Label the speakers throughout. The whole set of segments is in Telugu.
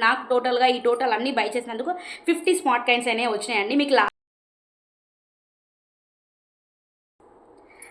Speaker 1: అండ్ నాకు టోటల్గా ఈ టోటల్ అన్నీ బై చేసినందుకు 50 స్మార్ట్ కాయిన్స్ అనేవి వచ్చినాయండి. మీకు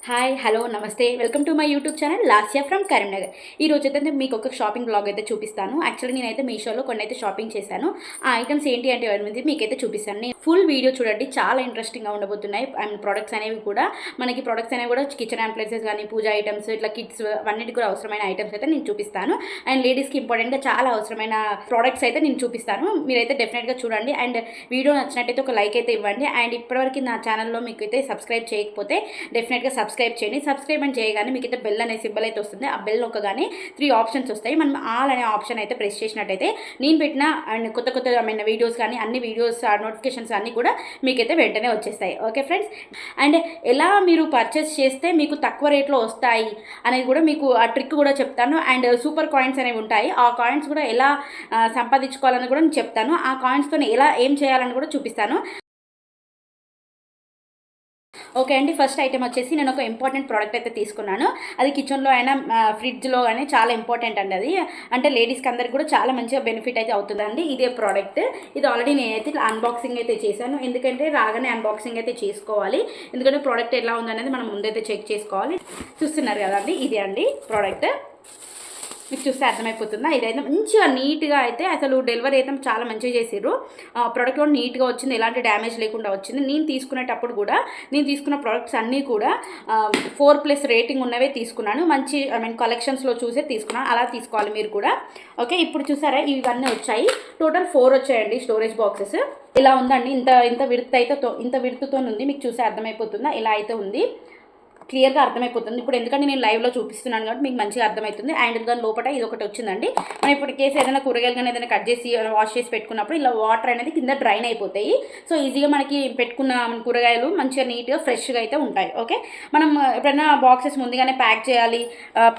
Speaker 1: హాయ్ హలో నమస్తే welcome to my YouTube channel Lasya from Karimnagar. ఈ రోజు అయితే మీకు ఒక షాపింగ్ బ్లాగ్ అయితే చూపిస్తాను. యాక్చువల్లీ నేనైతే మీషోలో కొన్ని అయితే షాపింగ్ చేశాను. ఆ ఐటమ్స్ ఏంటి అంటే అనేది మీకైతే చూపిస్తాను. నేను ఫుల్ వీడియో చూడండి, చాలా ఇంట్రెస్టింగ్గా ఉండబోతున్నాయి. అండ్ ప్రొడక్ట్స్ అనేవి కూడా కిచెన్ అప్లయన్సెస్ కానీ, పూజా ఐటమ్స్, ఇట్లా కిడ్స్ అన్నిటికీ కూడా అవసరమైన ఐటమ్స్ అయితే నేను చూపిస్తాను. అండ్ లేడీస్కి ఇంపార్టెంట్గా చాలా అవసరమైన ప్రోడక్ట్స్ అయితే నేను చూపిస్తాను. మీరైతే డెఫినెట్గా చూడండి. అండ్ వీడియో నచ్చినట్టయితే ఒక లైక్ అయితే ఇవ్వండి. అండ్ ఇప్పటివరకు నా ఛానల్లో మీకు అయితే సబ్స్క్రైబ్ చేయకపోతే డెఫినెట్గా సబ్స్క్రైబ్ చేయండి. సబ్స్క్రైబ్ అని చేయగానే మీకు అయితే బెల్ అనే సింబల్ అయితే వస్తుంది. ఆ బెల్ నొక్కగానే 3 ఆప్షన్స్ వస్తాయి. మనం ఆల్ అనే ఆప్షన్ అయితే ప్రెస్ చేసినట్టయితే నేను పెట్టిన అండ్ కొత్త వీడియోస్ కానీ అన్ని వీడియోస్ నోటిఫికేషన్స్ అన్నీ కూడా మీకైతే వెంటనే వచ్చేస్తాయి. ఓకే ఫ్రెండ్స్, అండ్ ఎలా మీరు పర్చేస్ చేస్తే మీకు తక్కువ రేట్లో వస్తాయి అనేది కూడా మీకు ఆ ట్రిక్ కూడా చెప్తాను. అండ్ సూపర్ కాయిన్స్ అనేవి ఉంటాయి. ఆ కాయిన్స్ కూడా ఎలా సంపాదించుకోవాలని కూడా నేను చెప్తాను. ఆ కాయిన్స్తో ఎలా ఏం చేయాలని కూడా చూపిస్తాను. ఓకే అండి, ఫస్ట్ ఐటమ్ వచ్చేసి నేను ఒక ఇంపార్టెంట్ ప్రోడక్ట్ అయితే తీసుకున్నాను. అది కిచెన్లో అయినా ఫ్రిడ్జ్లో కానీ చాలా ఇంపార్టెంట్ అండి. అది అంటే లేడీస్కి అందరికి కూడా చాలా మంచిగా బెనిఫిట్ అయితే అవుతుందండి. ఇదే ప్రోడక్ట్. ఇది ఆల్రెడీ నేనైతే అన్బాక్సింగ్ అయితే చేశాను. ఎందుకంటే రాగానే అన్బాక్సింగ్ అయితే చేసుకోవాలి. ఎందుకంటే ప్రోడక్ట్ ఎలా ఉందనేది మనం ముందైతే చెక్ చేసుకోవాలి. చూస్తున్నారు కదండి, ఇది అండి ప్రోడక్ట్. మీకు చూస్తే అర్థమైపోతుందా? ఇదైతే మంచిగా నీట్గా అయితే అసలు డెలివరీ అయితే చాలా మంచిగా చేసారు. ప్రోడక్ట్ కూడా నీట్గా వచ్చింది, ఎలాంటి డ్యామేజ్ లేకుండా వచ్చింది. నేను తీసుకునేటప్పుడు కూడా నేను తీసుకున్న ప్రోడక్ట్స్ అన్నీ కూడా 4+ రేటింగ్ ఉన్నవే తీసుకున్నాను. మంచి కలెక్షన్స్లో చూసే తీసుకున్నాను. అలా తీసుకోవాలి మీరు కూడా. ఓకే, ఇప్పుడు చూసారా ఇవన్నీ వచ్చాయి. టోటల్ 4 వచ్చాయండి స్టోరేజ్ బాక్సెస్. ఇలా ఉందండి. ఇంత విడుతుతో ఉంది. మీకు చూసే అర్థమైపోతుందా? ఇలా అయితే ఉంది. క్లియర్గా అర్థమైపోతుంది. ఇప్పుడు ఎందుకంటే నేను లైవ్లో చూపిస్తున్నాను కాబట్టి మీకు మంచిగా అర్థమవుతుంది. అండ్ దాని లోపల ఇది ఒకటి వచ్చిందండి. మనం ఇప్పుడు కేసు ఏదైనా కూరగాయలు కానీ ఏదైనా కట్ చేసి వాష్ చేసి పెట్టుకున్నప్పుడు ఇలా వాటర్ అనేది కింద డ్రైన్ అయిపోతాయి. సో ఈజీగా మనకి పెట్టుకున్న కూరగాయలు మంచిగా నీట్గా ఫ్రెష్గా అయితే ఉంటాయి. ఓకే, మనం ఎప్పుడైనా బాక్సెస్ ముందుగానే ప్యాక్ చేయాలి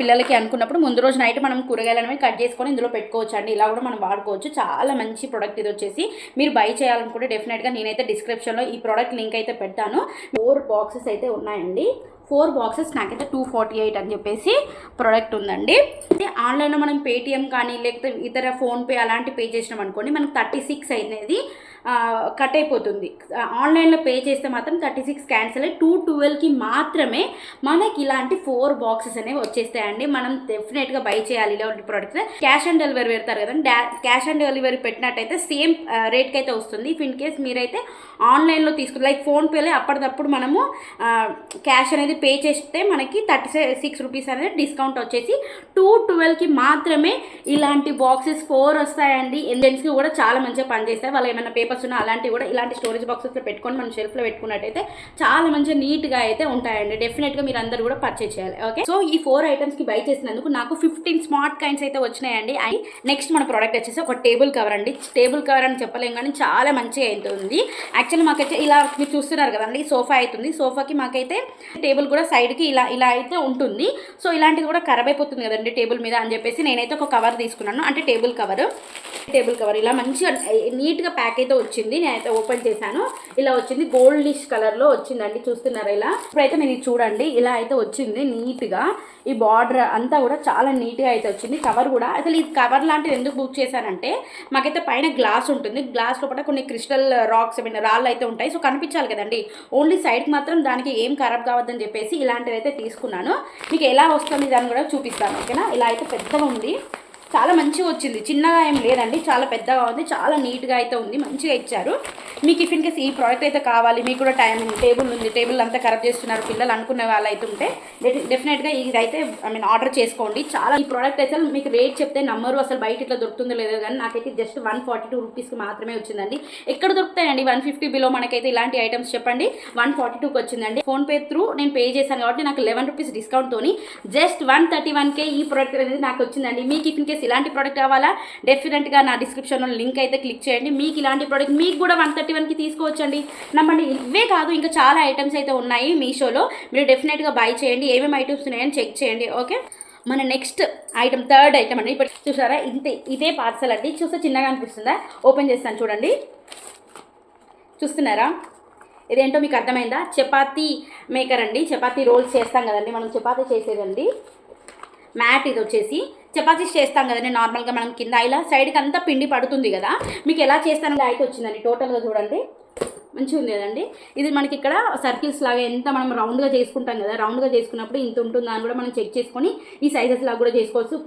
Speaker 1: పిల్లలకి అనుకున్నప్పుడు ముందు రోజు నైట్ మనం కూరగాయలు అనేవి కట్ చేసుకొని ఇందులో పెట్టుకోవచ్చు అండి. ఇలా కూడా మనం వాడుకోవచ్చు. చాలా మంచి ప్రోడక్ట్ ఇది వచ్చేసి. మీరు బై చేయాలనుకుంటే డెఫినెట్గా నేనైతే డిస్క్రిప్షన్లో ఈ ప్రోడక్ట్ లింక్ అయితే పెడతాను. 4 బాక్సెస్ అయితే ఉన్నాయండి. 4 బాక్సెస్ నాకైతే 248 అని చెప్పేసి ప్రోడక్ట్ ఉందండి. ఆన్లైన్లో మనం పేటిఎం కానీ లేకపోతే ఇతర ఫోన్పే అలాంటి పే చేసినాం అనుకోండి, మనకు 36 అనేది కట్ అయిపోతుంది. ఆన్లైన్లో పే చేస్తే మాత్రం 36 క్యాన్సిల్ అయ్యి 212కి మాత్రమే మనకి ఇలాంటి 4 బాక్సెస్ అనేవి వచ్చేస్తాయండి. మనం డెఫినెట్గా బై చేయాలి ఇలాంటి ప్రోడక్ట్స్. క్యాష్ ఆన్ డెలివరీ పెడతారు కదండి, క్యాష్ ఆన్ డెలివరీ పెట్టినట్టయితే సేమ్ రేట్కి అయితే వస్తుంది. ఇఫ్ ఇన్ కేస్ మీరైతే ఆన్లైన్లో తీసుకుని లైక్ ఫోన్పేలో అప్పటికప్పుడు మనము క్యాష్ అనేది పే చేస్తే మనకి 36 రూపీస్ అనేది డిస్కౌంట్ వచ్చేసి 212కి మాత్రమే ఇలాంటి బాక్సెస్ 4 వస్తాయండి. జెంట్స్కి కూడా చాలా మంచిగా పనిచేస్తాయి. వాళ్ళు ఏమైనా పేపర్స్ ఉన్నా అలాంటివి కూడా ఇలాంటి స్టోరేజ్ బాక్సెస్లో పెట్టుకొని మనం షెల్ఫ్లో పెట్టుకున్నట్టయితే చాలా మంచిగా నీట్గా అయితే ఉంటాయండి. డెఫినెట్గా మీరు అందరూ కూడా పర్చేస్ చేయాలి. ఓకే, సో ఈ 4 ఐటమ్స్కి బై చేసినందుకు నాకు 15 స్మార్ట్ కాయిన్స్ అయితే వచ్చినాయండి. అండ్ నెక్స్ట్ మన ప్రోడక్ట్ వచ్చేసి ఒక టేబుల్ కవర్ అండి. టేబుల్ కవర్ అని చెప్పలేం కానీ చాలా మంచిగా అయితే ఉంది. యాక్చువల్లీ మాకైతే ఇలా మీరు చూస్తున్నారు కదండి, సోఫా అవుతుంది. సోఫాకి మాకైతే టేబుల్ కూడా సైడ్కి ఇలా అయితే ఉంటుంది. సో ఇలాంటిది కూడా ఖరాబ్ అయిపోతుంది కదండి టేబుల్ మీద అని చెప్పేసి నేనైతే ఒక కవర్ తీసుకున్నాను. అంటే టేబుల్ కవర్ ఇలా మంచిగా నీట్గా ప్యాక్ అయితే వచ్చింది. నేనైతే ఓపెన్ చేశాను. ఇలా వచ్చింది, గోల్డిష్ కలర్లో వచ్చిందండి. చూస్తున్నారా ఇలా? ఇప్పుడైతే మీరు చూడండి, ఇలా అయితే వచ్చింది నీట్గా. ఈ బార్డర్ అంతా కూడా చాలా నీట్గా అయితే వచ్చింది. కవర్ కూడా అసలు ఈ కవర్ లాంటిది ఎందుకు బుక్ చేశానంటే మాకైతే పైన గ్లాస్ ఉంటుంది. గ్లాస్ లోపల కొన్ని క్రిస్టల్ రాక్స్ రాళ్ళు అయితే ఉంటాయి. సో కనిపించాలి కదండి. ఓన్లీ సైడ్కి మాత్రం దానికి ఏం ఖరాబ్ కావద్దని చెప్పేసి ఇలాంటిది అయితే తీసుకున్నాను. మీకు ఎలా వస్తుంది దాన్ని కూడా చూపిస్తాను. ఓకేనా? ఇలా అయితే పెద్దగా ఉంది, చాలా మంచిగా వచ్చింది. చిన్నగా ఏం లేదండి, చాలా పెద్దగా ఉంది, చాలా నీట్గా అయితే ఉంది, మంచిగా ఇచ్చారు. మీకు ఇఫ్ ఇన్ కేస్ ఈ ప్రోడక్ట్ అయితే కావాలి, మీకు కూడా టేబుల్ ఉంది, టేబుల్ అంతా ఖరాబ్ చేస్తున్నారు పిల్లలు అనుకునే వాళ్ళు అయితే ఉంటే డెఫినెట్గా ఇదైతే ఆర్డర్ చేసుకోండి. చాలా ఈ ప్రోడక్ట్ అయితే మీకు రేట్ చెప్తే నమ్మరు, అసలు బయట ఇట్లా దొరుకుతుందో లేదో కానీ నాకైతే జస్ట్ 142 రూపీస్కి మాత్రమే వచ్చిందండి. ఎక్కడ దొరుకుతాయండి 150 బిలో మనకైతే ఇలాంటి ఐటమ్స్ చెప్పండి? 142కి వచ్చిందండి. ఫోన్పే త్రూ నేను పే చేశాను కాబట్టి నాకు 11 రూపీస్ డిస్కౌంట్తోని జస్ట్ 131K ఈ ప్రోడక్ట్ అనేది నాకు వచ్చిందండి. మీకు ఇఫ్ ఇన్ కేస్ ఇలాంటి ప్రోడక్ట్ కావాలా డెఫినెట్గా నా డిస్క్రిప్షన్లో లింక్ అయితే క్లిక్ చేయండి. మీకు ఇలాంటి ప్రోడక్ట్ మీకు కూడా 131కి తీసుకోవచ్చండి. నమ్మండి. ఇవే కాదు ఇంకా చాలా ఐటమ్స్ అయితే ఉన్నాయి మీషోలో. మీరు డెఫినెట్గా బై చేయండి. ఏమేమి ఐటమ్స్ ఉన్నాయని చెక్ చేయండి. ఓకే, మన నెక్స్ట్ ఐటమ్, థర్డ్ ఐటమ్ అండి. ఇప్పుడు చూసారా, ఇదే పార్సల్ అండి. చూస్తే చిన్నగా అనిపిస్తుందా? ఓపెన్ చేస్తాను చూడండి. చూస్తున్నారా? ఇదేంటో మీకు అర్థమైందా? చపాతీ మేకర్ అండి. చపాతీ రోల్స్ చేస్తాం కదండి మనం, చపాతీ చేసేదండి. మ్యాట్ ఇది వచ్చేసి చపాతీస్ చేస్తాం కదండి నార్మల్గా మనం కింద ఇలా సైడ్కి అంతా పిండి పడుతుంది కదా, మీకు ఎలా చేస్తానని అయితే వచ్చిందండి. టోటల్గా చూడండి మంచిగా ఉంది కదండి. ఇది మనకి ఇక్కడ సర్కిల్స్ లాగా ఎంత మనం రౌండ్గా చేసుకుంటాం కదా, రౌండ్గా చేసుకున్నప్పుడు ఇంత ఉంటుందా అని కూడా మనం చెక్ చేసుకొని ఈ సైజెస్ లాగా కూడా చేసుకోవచ్చు.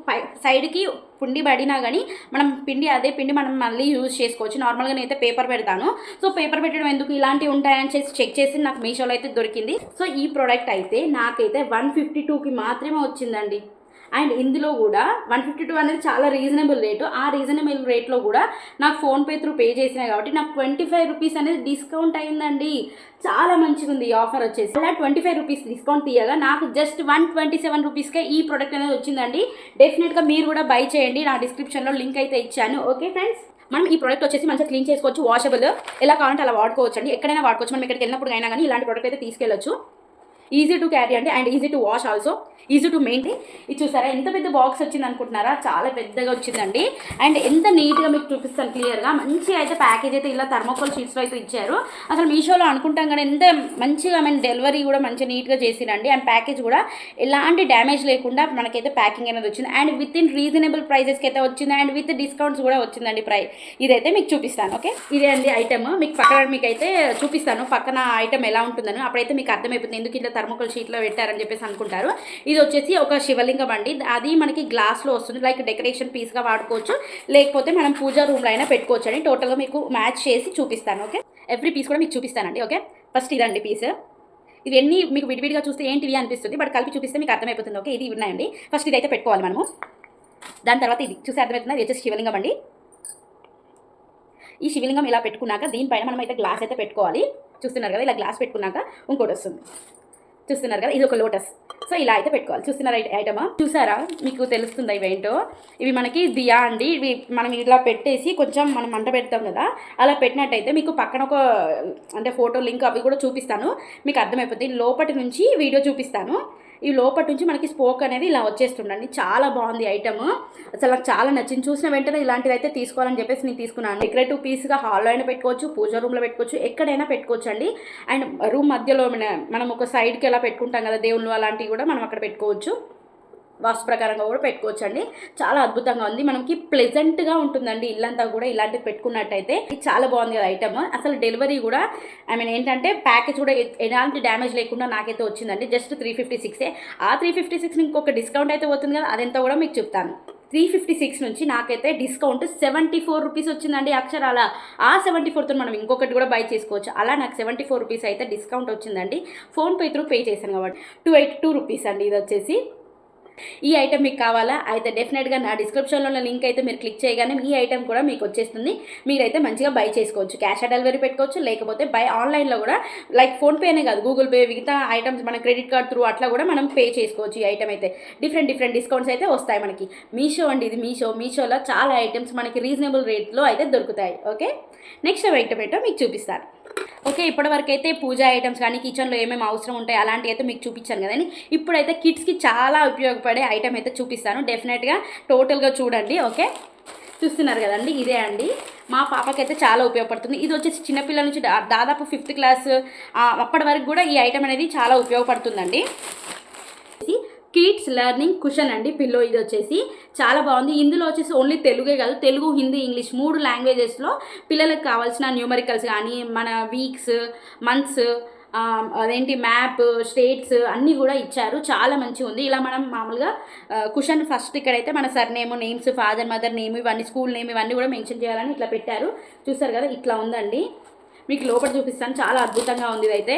Speaker 1: సైడ్కి పిండి పడినా కానీ మనం అదే పిండి మనం మళ్ళీ యూజ్ చేసుకోవచ్చు. నార్మల్గా నేనైతే పేపర్ పెడతాను. సో పేపర్ పెట్టడం ఎందుకు, ఇలాంటివి ఉంటాయని చెక్ చేసి నాకు మీషోలో అయితే దొరికింది. సో ఈ ప్రోడక్ట్ అయితే నాకైతే 152కి మాత్రమే వచ్చిందండి. అండ్ ఇందులో కూడా 152 అనేది చాలా రీజనబుల్ రేటు. ఆ రీజనబుల్ రేట్లో కూడా నాకు ఫోన్పే త్రూ పే చేసినాయి కాబట్టి నాకు 25 రూపీస్ అనేది డిస్కౌంట్ అయిందండి. చాలా మంచిగా ఉంది ఈ ఆఫర్ వచ్చేసి. అలా 25 రూపీస్ డిస్కౌంట్ తీయగా నాకు జస్ట్ 127 రూపీస్కే ఈ ప్రోడక్ట్ అనేది వచ్చిందండి. డెఫినెట్గా మీరు కూడా బై చేయండి. నా డిస్క్రిప్షన్లో లింక్ అయితే ఇచ్చాను. ఓకే ఫ్రెండ్స్, మనం ఈ ప్రోడక్ట్ వచ్చేసి మంచిగా క్లీన్ చేసుకోవచ్చు, వాషబుల్, ఎలా కావాలంటే అలా వాడుకోవచ్చు అండి. ఎక్కడైనా వాడుకోవచ్చు. మనం ఎక్కడికి వెళ్ళినప్పుడు అయినా కానీ ఇలాంటి ప్రోడక్ట్ అయితే తీసుకెళ్ళచ్చు. ఈజీ టు క్యారీ అండి and easy to wash also, easy to maintain. ఇది చూసారా ఎంత పెద్ద బాక్స్ వచ్చింది అనుకుంటున్నారా, చాలా పెద్దగా వచ్చిందండి. అండ్ ఎంత నీట్గా మీకు చూపిస్తాను క్లియర్గా. మంచిగా అయితే ప్యాకేజ్ అయితే ఇలా థర్మోకోల్ షీట్స్లో అయితే ఇచ్చారు. అసలు మీషోలో అనుకుంటాం కానీ ఎంత మంచిగా డెలివరీ కూడా మంచిగా నీట్గా చేసిరండి. అండ్ ప్యాకేజ్ కూడా ఎలాంటి డ్యామేజ్ లేకుండా మనకైతే ప్యాకింగ్ అనేది వచ్చింది. అండ్ విత్ ఇన్ రీజనబుల్ ప్రైజెస్కి అయితే వచ్చింది. అండ్ విత్ డిస్కౌంట్స్ కూడా వచ్చిందండి. ఇదైతే మీకు చూపిస్తాను. ఓకే, ఇదే అండి ఐటమ్. మీకు పక్కన మీకైతే చూపిస్తాను పక్కన ఐటమ్ ఎలా ఉంటుందని. అప్పుడైతే మీకు అర్థమైపోతుంది ఎందుకు ఇట్లా థర్మోకోల్ షీట్లో పెట్టారని చెప్పేసి అనుకుంటారు. ఇది వచ్చేసి ఒక శివలింగం అండి. అది మనకి గ్లాస్లో వస్తుంది. లైక్ డెకరేషన్ పీస్గా వాడుకోవచ్చు, లేకపోతే మనం పూజా రూమ్లో అయినా పెట్టుకోవచ్చు అని టోటల్గా మీకు మ్యాచ్ చేసి చూపిస్తాను. ఓకే, ఎవ్రీ పీస్ కూడా మీకు చూపిస్తానండి. ఓకే, ఫస్ట్ ఇదండి పీస్. ఇవన్నీ మీకు విడివిడిగా చూస్తే ఏంటివి అనిపిస్తుంది, బట్ కలిపి చూపిస్తే మీకు అర్థమైపోతుంది. ఓకే, ఇది ఉన్నాయండి. ఫస్ట్ ఇదైతే పెట్టుకోవాలి మనము. దాని తర్వాత ఇది చూసి అర్థమవుతుంది. ఇది వచ్చేసి శివలింగం అండి. ఈ శివలింగం ఇలా పెట్టుకున్నాక దీనిపైన మనం అయితే గ్లాస్ అయితే పెట్టుకోవాలి. చూస్తున్నారు కదా, ఇలా గ్లాస్ పెట్టుకున్నాక ఇంకోటి వస్తుంది. చూస్తున్నారు కదా, ఇది ఒక లోటస్. సో ఇలా అయితే పెట్టుకోవాలి. చూస్తున్నారు ఐటమ్ చూసారా, మీకు తెలుస్తుందా ఇవేంటో. ఇవి మనకి దియా అండి. ఇవి మనం ఇలా పెట్టేసి కొంచెం మనం మంట పెడతాం కదా, అలా పెట్టినట్టయితే మీకు పక్కన ఒక ఫోటో లింక్ అవి కూడా చూపిస్తాను, మీకు అర్థమైపోతుంది. లోపటి నుంచి వీడియో చూపిస్తాను. ఈ లోపటి నుంచి మనకి స్పోక్ అనేది ఇలా వచ్చేస్తుండండి. చాలా బాగుంది ఐటమ్, అసలు నాకు చాలా నచ్చింది. చూసిన వెంటనే ఇలాంటిది అయితే తీసుకోవాలని చెప్పేసి నేను తీసుకున్నాను. డెకరేటివ్ పీస్గా హాల్లో అయినా పెట్టుకోవచ్చు, పూజా రూమ్లో పెట్టుకోవచ్చు, ఎక్కడైనా పెట్టుకోవచ్చు అండి. అండ్ రూమ్ మధ్యలో మనం ఒక సైడ్కి ఎలా పెట్టుకుంటాం కదా దేవుళ్ళు, అలాంటివి కూడా మనం అక్కడ పెట్టుకోవచ్చు. వాస్తు ప్రకారంగా కూడా పెట్టుకోవచ్చు అండి. చాలా అద్భుతంగా ఉంది, మనకి ప్లెజెంట్గా ఉంటుందండి ఇల్లంతా కూడా ఇలాంటివి పెట్టుకున్నట్టయితే. ఇది చాలా బాగుంది కదా ఐటమ్. అసలు డెలివరీ కూడా ఏంటంటే ప్యాకేజ్ కూడా ఎలాంటి డ్యామేజ్ లేకుండా నాకైతే వచ్చిందండి. జస్ట్ 356. ఆ 356 ఇంకొక డిస్కౌంట్ అయితే అవుతుంది కదా, అదంతా కూడా మీకు చెప్తాను. 356 నుంచి నాకైతే డిస్కౌంట్ 74 రూపీస్ వచ్చిందండి అక్షరాల. ఆ 74తో మనం ఇంకొకటి కూడా బై చేసుకోవచ్చు. అలా నాకు 74 రూపీస్ అయితే డిస్కౌంట్ వచ్చిందండి. ఫోన్పే త్రూ పే చేశాను కాబట్టి 282 రూపీస్ అండి ఇది వచ్చేసి. ఈ ఐటమ్ మీకు కావాలా అయితే డెఫినెట్గా నా డిస్క్రిప్షన్లో ఉన్న లింక్ అయితే మీరు క్లిక్ చేయగానే ఈ ఐటమ్ కూడా మీకు వచ్చేస్తుంది. మీరైతే మంచిగా బై చేసుకోవచ్చు. క్యాష్ ఆన్ డెలివరీ పెట్టుకోవచ్చు, లేకపోతే బై ఆన్లైన్లో కూడా లైక్ ఫోన్పేనే కాదు, గూగుల్ పే, మిగతా ఐటమ్స్ మన క్రెడిట్ కార్డ్ త్రూ అట్లా కూడా మనం పే చేసుకోవచ్చు. ఈ ఐటమ్ అయితే డిఫరెంట్ డిస్కౌంట్స్ అయితే వస్తాయి మనకి. మీషో అండి ఇది. మీషోలో చాలా ఐటమ్స్ మనకి రీజనబుల్ రేట్లో అయితే దొరుకుతాయి. ఓకే, నెక్స్ట్ ఐటమ్ ఏంటో మీకు చూపిస్తాను. ఓకే, ఇప్పటివరకు అయితే పూజా ఐటమ్స్ కానీ కిచెన్లో ఏమేమి అవసరం ఉంటాయి అలాంటివి అయితే మీకు చూపించాను కదండి. ఇప్పుడైతే కిడ్స్కి చాలా ఉపయోగపడే ఐటమ్ అయితే చూపిస్తాను. డెఫినెట్గా టోటల్గా చూడండి. ఓకే, చూస్తున్నారు కదండి, ఇదే అండి. మా పాపకైతే చాలా ఉపయోగపడుతుంది. ఇది వచ్చేసి చిన్నపిల్లల నుంచి దాదాపు 5th క్లాస్ అప్పటి వరకు కూడా ఈ ఐటమ్ అనేది చాలా ఉపయోగపడుతుందండి. కిడ్స్ లెర్నింగ్ కుషన్ అండి పిల్లో. ఇది వచ్చేసి చాలా బాగుంది. ఇందులో వచ్చేసి ఓన్లీ తెలుగే కాదు, తెలుగు, హిందీ, ఇంగ్లీష్ 3 లాంగ్వేజెస్లో పిల్లలకు కావాల్సిన న్యూమరికల్స్ కానీ మన వీక్స్, మంత్స్, మ్యాప్, స్టేట్స్ అన్నీ కూడా ఇచ్చారు. చాలా మంచిగా ఉంది. ఇలా మనం మామూలుగా కుషన్ ఫస్ట్ ఇక్కడైతే మన surname, names, father mother name, ఇవన్నీ స్కూల్ నేమ్ ఇవన్నీ కూడా మెన్షన్ చేయాలని ఇట్లా పెట్టారు. చూసారు కదా, ఇట్లా ఉందండి. మీకు లోపల చూపిస్తాను, చాలా అద్భుతంగా ఉంది ఇదైతే.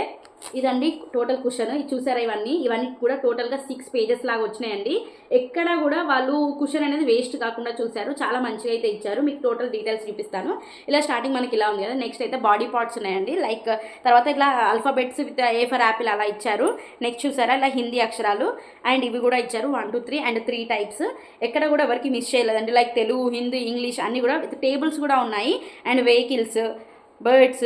Speaker 1: ఇదండి టోటల్ కుషన్. ఇది చూసారా, ఇవన్నీ కూడా టోటల్గా 6 పేజెస్ లాగా వచ్చినాయండి. ఎక్కడ కూడా వాళ్ళు కుషన్ అనేది వేస్ట్ కాకుండా చూశారు. చాలా మంచిగా అయితే ఇచ్చారు. మీకు టోటల్ డీటెయిల్స్ చూపిస్తాను. ఇలా స్టార్టింగ్ మనకి ఇలా ఉంది కదా. నెక్స్ట్ అయితే బాడీ పార్ట్స్ ఉన్నాయండి. లైక్ తర్వాత ఇట్లా alphabets with A for Apple అలా ఇచ్చారు. నెక్స్ట్ చూసారా, ఇలా హిందీ అక్షరాలు అండ్ ఇవి కూడా ఇచ్చారు 1 2 3 అండ్ 3 టైప్స్. ఎక్కడ కూడా ఎవరికి మిస్ చేయలేదండి. లైక్ తెలుగు, హిందీ, ఇంగ్లీష్ అన్నీ కూడా విత్ టేబుల్స్ కూడా ఉన్నాయి. అండ్ వెహికల్స్, బర్డ్స్,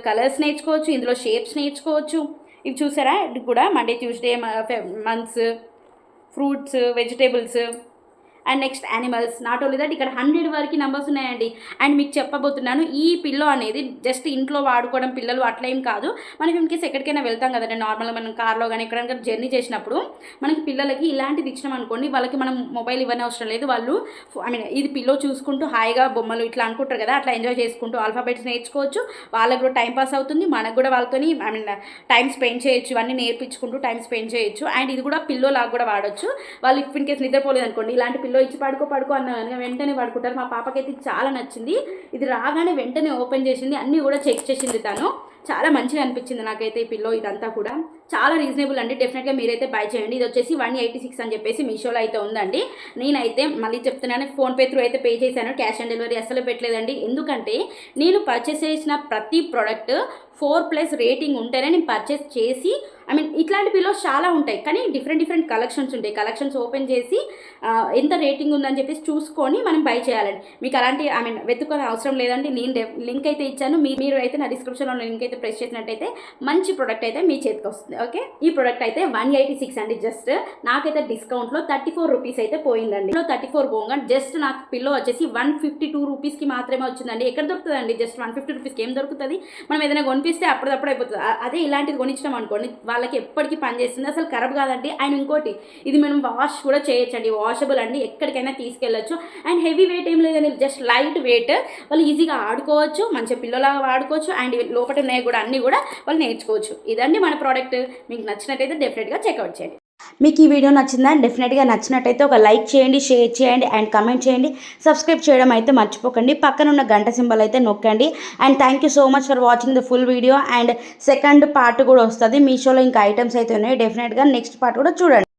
Speaker 1: కలర్స్ నేర్చుకోవచ్చు. ఇందులో షేప్స్ నేర్చుకోవచ్చు. ఇవి చూసారా, ఇది కూడా Monday, Tuesday, months, fruits, vegetables and next animals. Not only that, ఇక్కడ 100 వరకు నెంబర్స్ ఉన్నాయండి. అండ్ మీకు చెప్పబోతున్నాను, ఈ పిల్లో అనేది జస్ట్ ఇంట్లో వాడుకోవడం పిల్లలు అట్లా ఏం కాదు. మనకి ఇన్కేస్ ఎక్కడికైనా వెళ్తాం కదండి, నార్మల్గా మనం కార్లో కానీ ఎక్కడైనా జర్నీ చేసినప్పుడు మనకి పిల్లలకి ఇలాంటిది ఇచ్చినాం అనుకోండి, వాళ్ళకి మనం మొబైల్ ఇవ్వని అవసరం లేదు. వాళ్ళు ఇది పిల్లో చూసుకుంటూ హాయిగా బొమ్మలు ఇట్లా అనుకుంటారు కదా, అట్లా ఎంజాయ్ చేసుకుంటూ ఆల్ఫాబెట్స్ నేర్చుకోవచ్చు. వాళ్ళకు కూడా టైం పాస్ అవుతుంది, మనకు కూడా వాళ్ళతో టైం స్పెండ్ చేయొచ్చు, ఇవన్నీ నేర్పించుకుంటూ టైం స్పెండ్ చేయొచ్చు. అండ్ ఇది కూడా పిల్లో లాగా కూడా వాడచ్చు. వాళ్ళు ఇఫ్ ఇన్ కేసు నిద్రపోలేదు అనుకోండి, ఇలాంటి పిల్లో ఇచ్చి పడుకో అన్న వెంటనే పడుకుంటారు. మా పాపకైతే చాలా నచ్చింది. ఇది రాగానే వెంటనే ఓపెన్ చేసింది, అన్నీ కూడా చెక్ చేసింది తను. చాలా మంచిగా అనిపించింది నాకైతే ఈ పిల్లో. ఇదంతా కూడా చాలా రీజనబుల్ అండి. డెఫినెట్గా మీరైతే బై చేయండి. ఇది వచ్చేసి 186 అని చెప్పేసి మీషోలో అయితే ఉందండి. నేనైతే మళ్ళీ చెప్తున్నాను, ఫోన్పే త్రూ అయితే పే చేశాను, క్యాష్ ఆన్ డెలివరీ అసలు పెట్టలేదండి. ఎందుకంటే నేను పర్చేస్ చేసిన ప్రతి ప్రోడక్ట్ 4+ రేటింగ్ ఉంటేనే నేను పర్చేస్ చేసి, ఇట్లాంటి పిల్లోస్ చాలా ఉంటాయి, కానీ డిఫరెంట్ కలెక్షన్స్ ఉంటాయి. కలెక్షన్స్ ఓపెన్ చేసి ఎంత రేటింగ్ ఉందని చెప్పేసి చూసుకొని మనం బై చేయాలండి. మీకు అలాంటి వెతుక్కొని అవసరం లేదండి. నేను లింక్ అయితే ఇచ్చాను, మీరు అయితే నా డిస్క్రిప్షన్లో లింక్ అయితే ప్రెస్ చేసినట్టయితే మంచి ప్రోడక్ట్ అయితే మీ చేతికి వస్తుంది. ఓకే, ఈ ప్రోడక్ట్ అయితే 186 అండి. జస్ట్ నాకైతే డిస్కౌంట్లో 34 రూపీస్ అయితే పోయిందండి. 34 పోగా జస్ట్ నాకు పిల్లో వచ్చేసి 152 రూపీస్కి మాత్రమే వచ్చిందండి. ఎక్కడ దొరుకుతుందండి? జస్ట్ 150 రూపీస్కి ఏం దొరుకుతుంది? మనం ఏదైనా కొనిపిస్తే అప్పుడప్పుడు అయిపోతుంది. అదే ఇలాంటిది కొనిచ్చినాం అనుకోండి, వాళ్ళకి ఎప్పటికీ పనిచేస్తుంది, అసలు ఖరాబ్ కాదండి. అండ్ ఇంకోటి, ఇది మనం వాష్ కూడా చేయొచ్చండి, వాషబుల్ అండి, ఎక్కడికైనా తీసుకెళ్ళచ్చు. అండ్ హెవీ వెయిట్ ఏం లేదండి, జస్ట్ లైట్ వెయిట్. వాళ్ళు ఈజీగా ఆడుకోవచ్చు, మంచిగా పిల్లలాగా వాడుకోవచ్చు. అండ్ లోపల ఉన్నాయి కూడా అన్నీ కూడా వాళ్ళు నేర్చుకోవచ్చు. ఇదండి మన ప్రోడక్ట్. మీకు నచ్చినట్టయితే డెఫినెట్గా చెక్అవుట్ చేయండి. మీకు ఈ వీడియో నచ్చిందా? డెఫినెట్గా నచ్చినట్టయితే ఒక లైక్ చేయండి, షేర్ చేయండి అండ్ కమెంట్ చేయండి. సబ్స్క్రైబ్ చేయడం అయితే మర్చిపోకండి. పక్కన ఉన్న గంట సింబల్ అయితే నొక్కండి. And thank you so much for watching the full video. And second part కూడా వస్తుంది. మీషోలో ఇంకా ఐటమ్స్ అయితే ఉన్నాయి, డెఫినెట్గా నెక్స్ట్ పార్ట్ కూడా చూడండి.